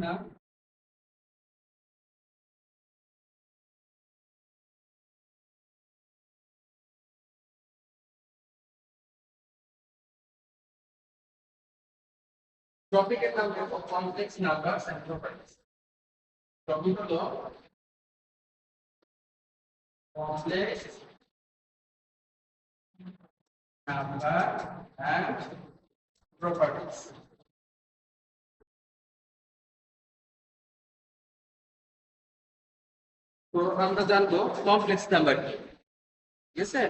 না টপিকের নাম হলো complex numbers and properties. Topic হলো কমপ্লেক্স নাম্বার এন্ড প্রপার্টিজ। তো আমরা জানবো কমপ্লেক্স নাম্বার কি, ঠিক আছে?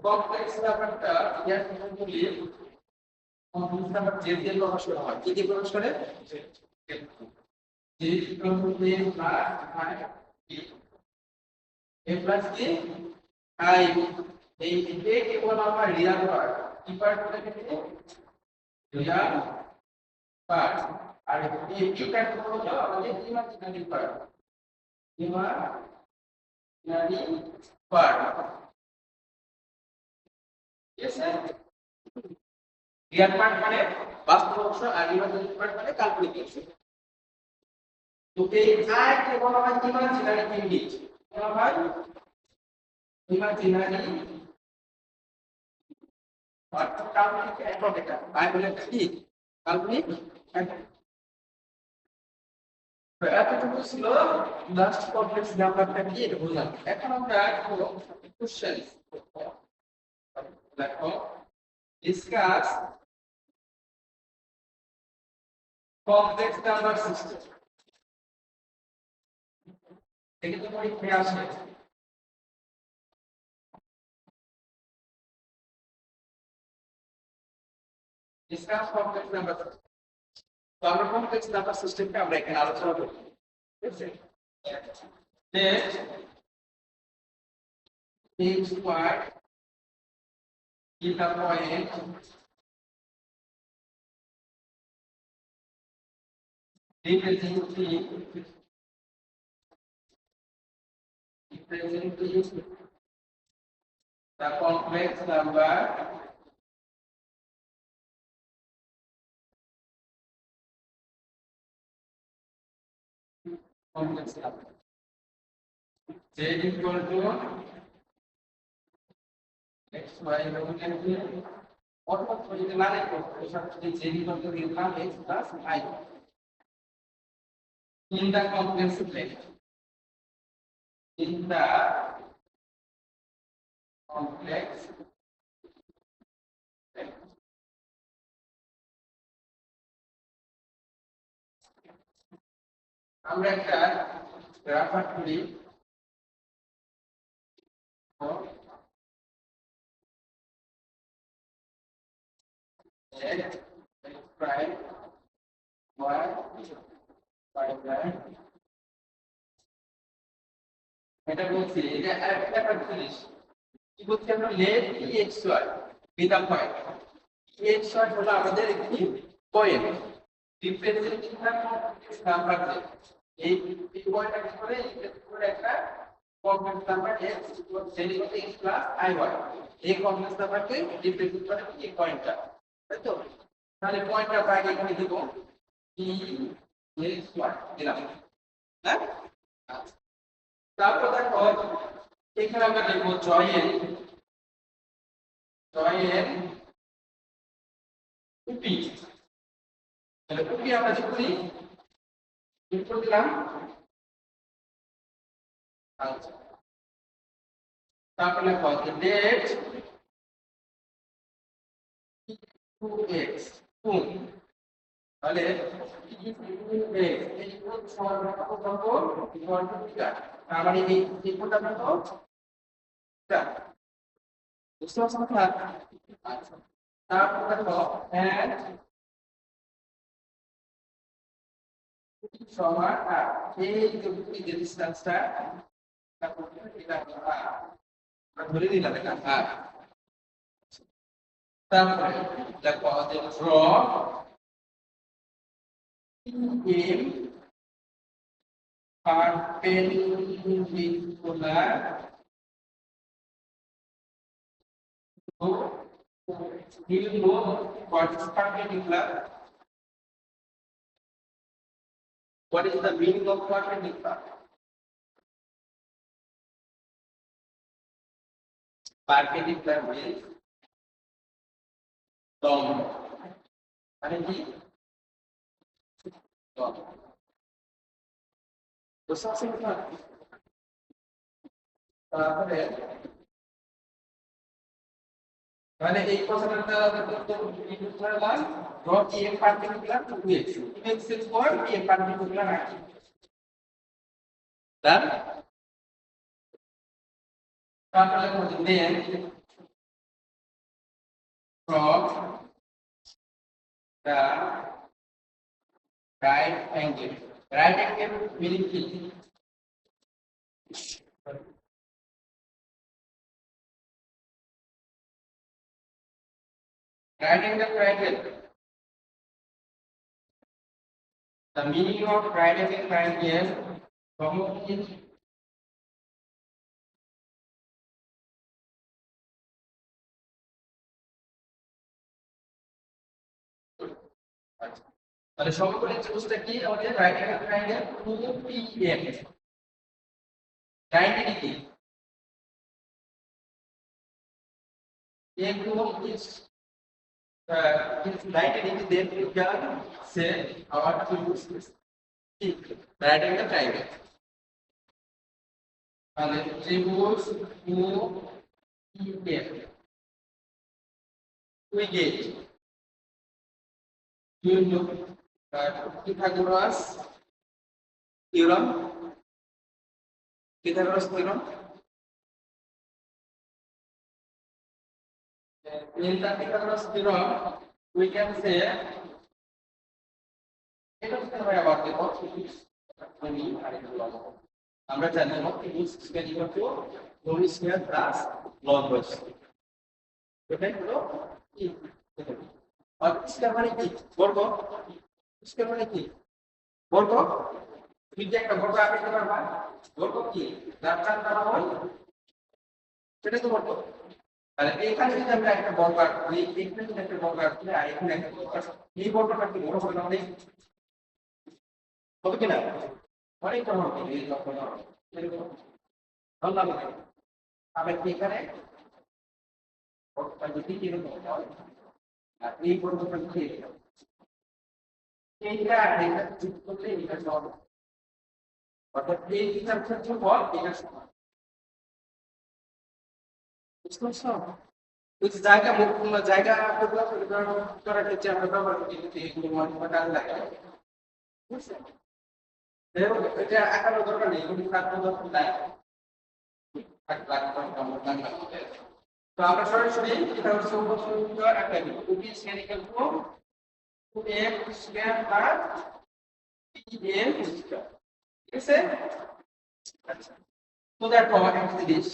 কমপ্লেক্স নাম্বারটা ইয়ার কি বলি, কমপ্লেক্স নাম্বার যে দিয়ে প্রকাশ করা হয়, কি দিয়ে প্রকাশ করে? যে equal to a plus i a plus কি i। এই a কে বলা হয় রিয়াল পার্ট, কি পার্ট বলে থাকে? Real part. আর এই কি কাট হলো আমাদের ইমাজিনারি পার্ট, ইমাজিনারি পার্ট, ঠিক আছে? রিয়াল পার্ট মানে বাস্তব অংশ আর ইমাজিনারি পার্ট মানে কাল্পনিক অংশ। তো এই i কে বলা হয় ইমাজিনারি ইউনিট, বলা হয় ইমাজিনারি অর্থাৎ কাল্পনিক একক। এটা i বলে কি কাল্পনিক একক। তো এতটুকু ছিল লাস্ট কমপ্লেক্স নাম্বারটা কি এটা বুঝলাম। এখন আমরা কোনো কোশ্চেন দেখো, ডিসকাস কমপ্লেক্স নাম্বার সিস্টেম। দেখে তো পরীক্ষায় আসে ডিসকাস কমপ্লেক্স নাম্বার সিস্টেম। তো আমরা কমপ্লেক্স নাম্বার সিস্টেমকে আমরা এখানে আলোচনা করব, ঠিক আছে? Next x y is the point representing the complex number z equal to x y representing অর্থাৎ যদি মানে যদি z equal to লিখলাম x plus i in the complex plane, in the complex plane. আমরা একটা গ্রাফ আঁকি, x prime y prime, এটা বলছি এটা একটা জিনিস কি বলছি আমরা, let x y beta point. x y হলো আমাদের একটি পয়েন্ট রিপ্রেজেন্টেটিভ নাম্বার। এই পয়েন্টটা কি করে করে একটা কমপ্লেক্স নাম্বার x শ্রেণী কত x প্লাস i y, এই কমপ্লেক্স নাম্বারকে রিপ্রেজেন্ট করে এই পয়েন্টটা, তাই তো? তাহলে পয়েন্টটা আগে এখানে দেব p x y দিলাম, হ্যাঁ? তারপর দেখো এখানে আমরা লিখব জয়েন উপি। তাহলে উপি আমরা লিখি ইনপুট দিলাম, আচ্ছা। তারপর লিখব ডেট 2x কোন, তাহলে এই কোন সমান কত ইকুয়াল টু থিটা। তার মানে এই ইনপুটটা কত থিটা, বুঝতে পারছো না? আচ্ছা। তারপর দেখো এন্ড সমান আর এই যে ডিসটেন্সটা তারপর এটা আমরা ধরে নিলাম এটা আর। তারপরে দেখো যে draw M perpendicular to Do you know what is perpendicular? What is the meaning of perpendicular? Perpendicular means লম্ব মানে কি লম্ব বুঝতে পারছেন না তারপরে মানে এই কথাটা তো equal drop M perpendicular to X X is for M perpendicular আছে তার তারপরে দেন from the right angle. Right angle meaning কি? Right angle triangle. The meaning of right angle triangle from is তাহলে সমকোণী ত্রিভুজটা কি আমাদের right angle triangle 2PM 90 degree एक is 90 degree then we can say our triangle is right angle triangle তাহলে ত্রিভুজ 2PM we get you know Pythagoras theorem in the Pythagoras theorem we can say এটা হচ্ছে আবার দেখো আমি আরেকটু লম্ব আমরা জানি ত্রিভুজ স্কয়ার ইকুয়াল টু ভূমি স্কয়ার প্লাস লম্ব স্কয়ার এটাই হলো কি আর স্কয়ার মানে কি বর্গ স্কয়ার মানে কি বর্গ তুমি যে একটা বর্গ আঁকতে পারবা বর্গ কি যার চার দ্বারা হয় সেটাই তো বর্গ তাহলে এখানে যদি আমরা একটা বর্গ আঁকি এখানে যদি একটা বর্গ আঁকি আর এখানে একটা বর্গ আঁকি এই বর্গটা কি বড় হবে না অনেক হবে কি না অনেক বড় হবে এই লক্ষ্য না এরকম ভালো লাগবে আবার কি এখানে বর্গটা যদি এরকম হয় আর এই বর্গটা কি এইটা এটা যুক্ত করলে এটা সমান অর্থাৎ এই দুটার ক্ষেত্রফল এটা সমান বুঝতে পারছো ওই যে জায়গা করার ক্ষেত্রে আমরা ব্যবহার করি কিন্তু এগুলো মানে কাজ লাগে বুঝছেন এটা আঁকানোর দরকার নেই এগুলো কাটানোর দরকার নাই তো আমরা সরাসরি এটা হচ্ছে উপসংহার আকারে OP square equal to M square plus M square ঠিক আছে আচ্ছা তো দেখো একটা জিনিস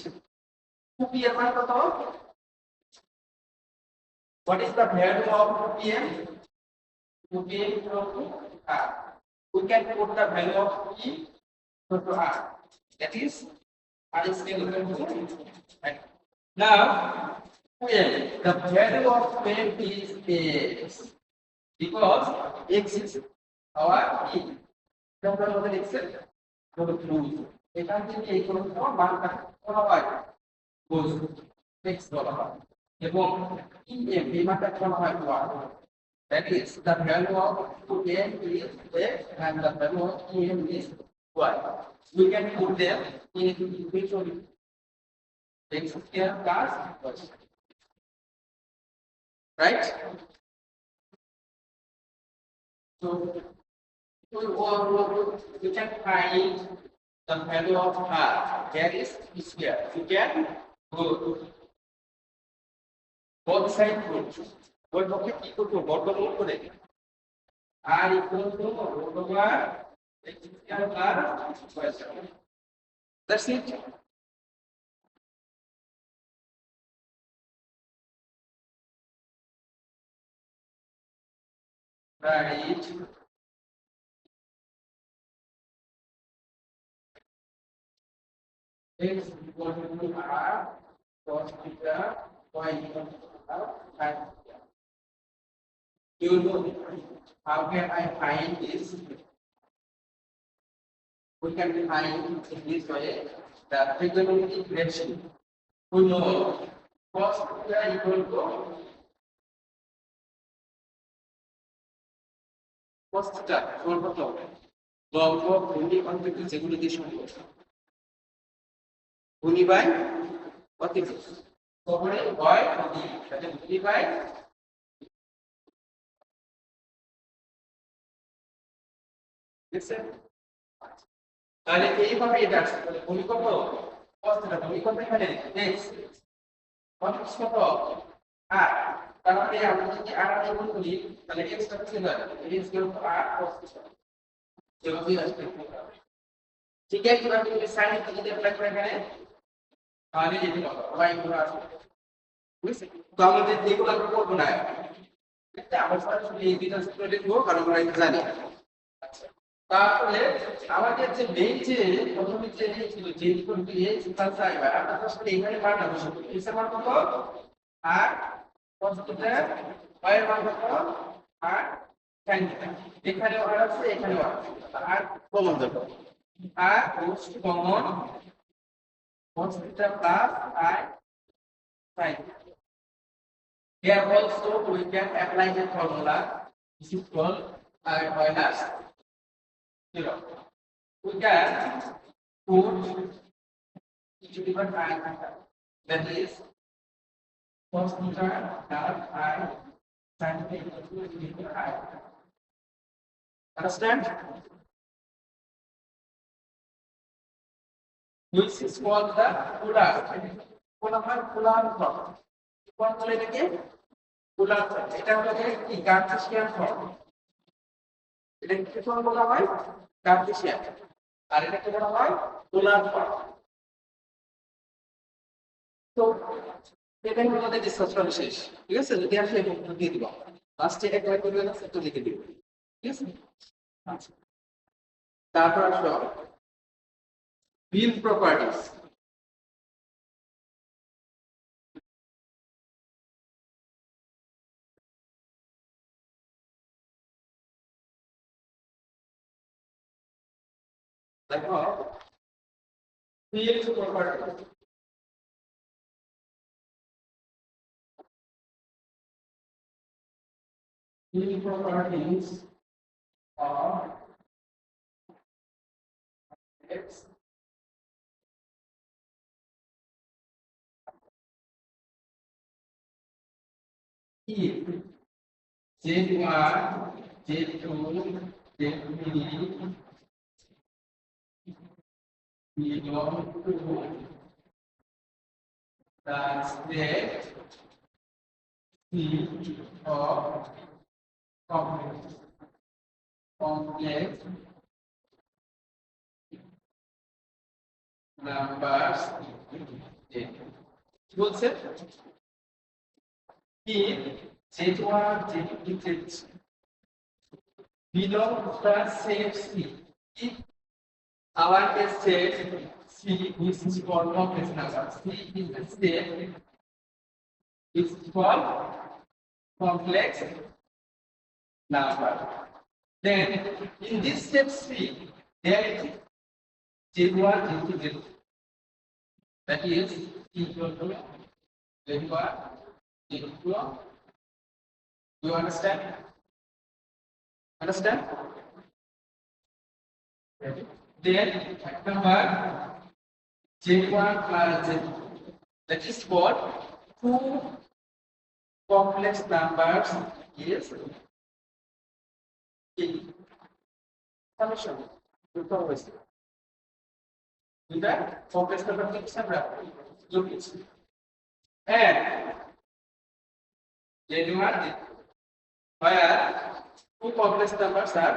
ওপি এর মান কত what is the value of OPM OPM equal to r we can put the value of p equal to r that is r is equal to right. Now when the value of m is x because x is our p আমরা আমাদের x এর value এখান থেকে এই কোন মানটা বলা হয় বস্তু x বলা হয় এবং em এই মানটা বলা হয় y that is the value of m is x and the value of em is y we can put them in equation x square plus y square. Right? So you can find the value of r that is square. You can go both sides root. What is equal to বর্গমূল করে r equal to root over x square plus y square. That's it. Right. X equal to r cos theta y equal to Do you know how can I find this? We can find in this way the trigonometric ratio. We know cos theta equal to cos theta equal to log of ভূমি অন্তর্গত যেগুলো দিয়ে সম্পর্ক ভূমি by অতিভুজ তারপরে y d তাহলে ভূমি বাই দেখছেন তাহলে এইভাবে এটা আসছে তাহলে ভূমি কত cos theta ভূমি কত এখানে x অতিভুজ কত r তাহলে আমরা যদি r দিয়ে গুণ করি তাহলে x টা কি হবে x এর উপর r cos theta যেভাবে আসবে ঠিক আছে কিভাবে তুমি sin এর দিকে অ্যাপ্লাই করে এখানে তাহলে এই কত y গুণ আসবে বুঝছো তো আমাদের এগুলো আমরা করব না এটা আমরা সরাসরি এই দুইটা সূত্র লিখব কারণ আমরা এটা জানি আচ্ছা তাহলে আমাদের যে মেইন যে প্রথমে যে ছিল যে equal to a plus i আমরা আসলে এখানে মানটা বসাবো x এর মান কত r cos theta y এর মান কত r sin theta এখানে r আছে এখানে r r common Dev r most common cos theta plus i sin theta. Here also we can apply the formula which is called I minus 0. We can put e to the power I that is cos theta plus I sin theta equal to I. Understand? Which is called the polar form. কোন বলে এটাকে polar form এটা হলো কি Cartesian form এটা কি form বলা হয় কার্টেসিয়ান আর এটাকে বলা হয় পোলার ফর্ম তো এটা হলো আমাদের ডিসকাশন শেষ ঠিক আছে যদি আসে এটা দিয়ে দিব লাস্টে একটা করে না সেটা লিখে দিব ঠিক আছে আচ্ছা তারপর আসো field properties দেখো field properties of x if z1 z2 z3 belong to the state C of complex numbers কি বলছে if z1 z2 z3 belong to the set C if our set C is called complex number C is the state is called complex number. Then in this set C there is z1 z2 z3 that is equal to z1 z2 do you understand then number z1 plus z2 that is called two complex numbers is summation দুটা complex number কি আমরা যোগ করছি and z1 where two complex numbers are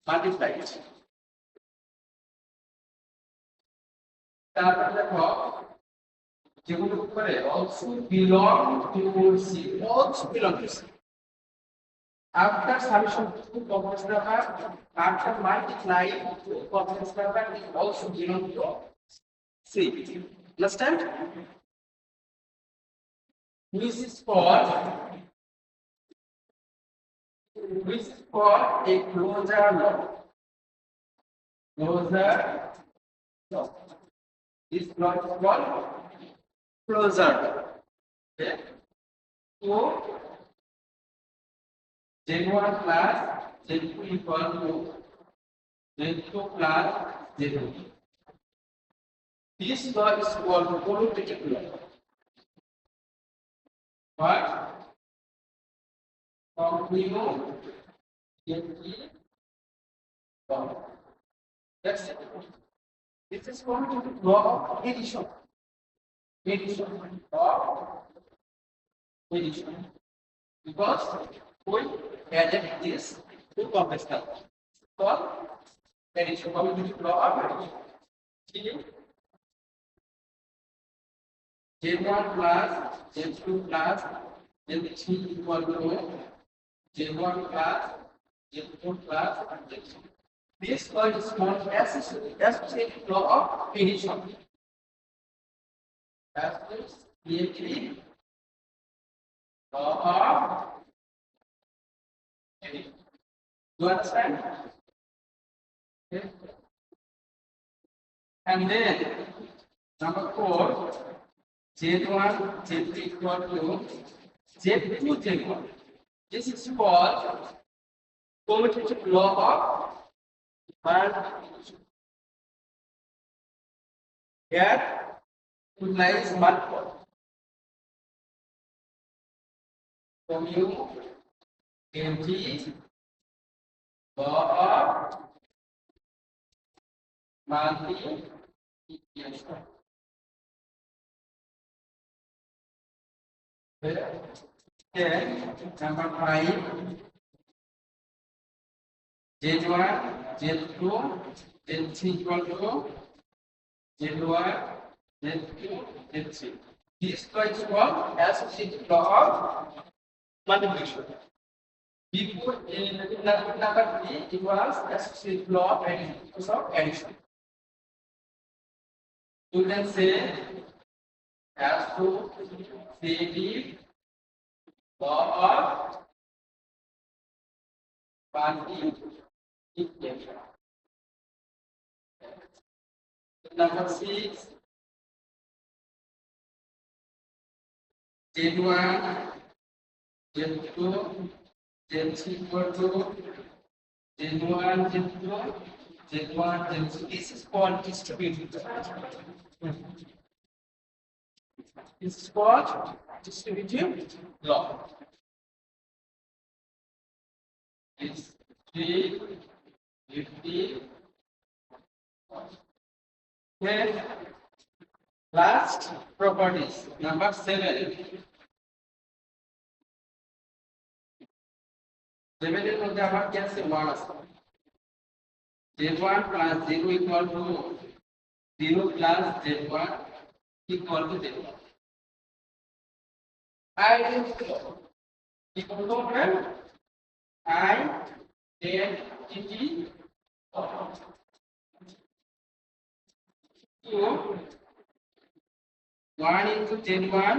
multiplied তারপর দেখো যেগুলো উপরে also belong to C after summation two complex number after multiplying two complex number it also belong to C understand which is for a closure law. Closure law. This law is called closure law. Okay. So Z1 plus Z2 equal to Z2 plus Z2. This law is called qualitative law. What? Complementary law. That's it. This is called law of addition. Law of addition. Because we added this to complex number. Called addition. Complementary law of addition. Z1 plus Z2 plus Z3 equal to Z1 plus Z2 plus Z3. This law is called associative law of addition. Associative law of addition. Do you understand? Okay. And then number 4. Z1, Z3 equal to Z2, Z1. This is called commutative law of multiplication. Here, implies multiple. Commutative law of multiplication. Then number 5, Z1, Z2, Z3 equal to Z1, Z2, Z3. This law is called associative law of multiplication. Before number 3, it was associative law of addition. Students say associative law of multiplication. Number 6, Z1, Z2, Z3 equal to Z1, Z2, Z1, Z2. This is called distributive. This is called distributive law. It's 3, 50. Okay. Last properties. Number 7. 7 এর মধ্যে আমার কি আছে 1 আছে। Z1 plus Z2 equal to 0 plus Z1 equal to Z1. Identity equal to identity of 1 into Z1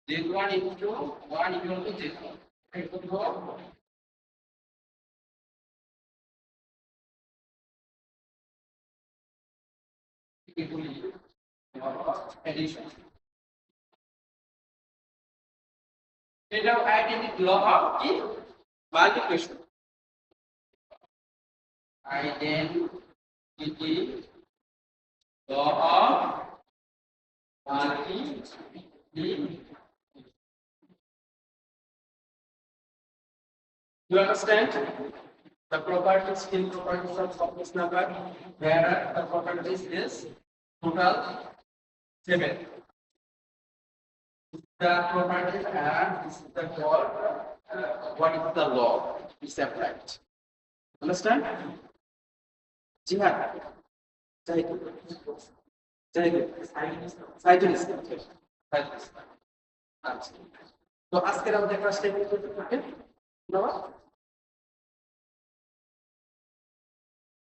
into 1 equal to Z1. Equal to addition. It is identity law of multiplication. Identity law of multiplication. You understand the properties, skill properties of complex number? Where the properties is total 7. The properties and this is the called what is the law is applied. Understand? Jihad. So ask around the first step.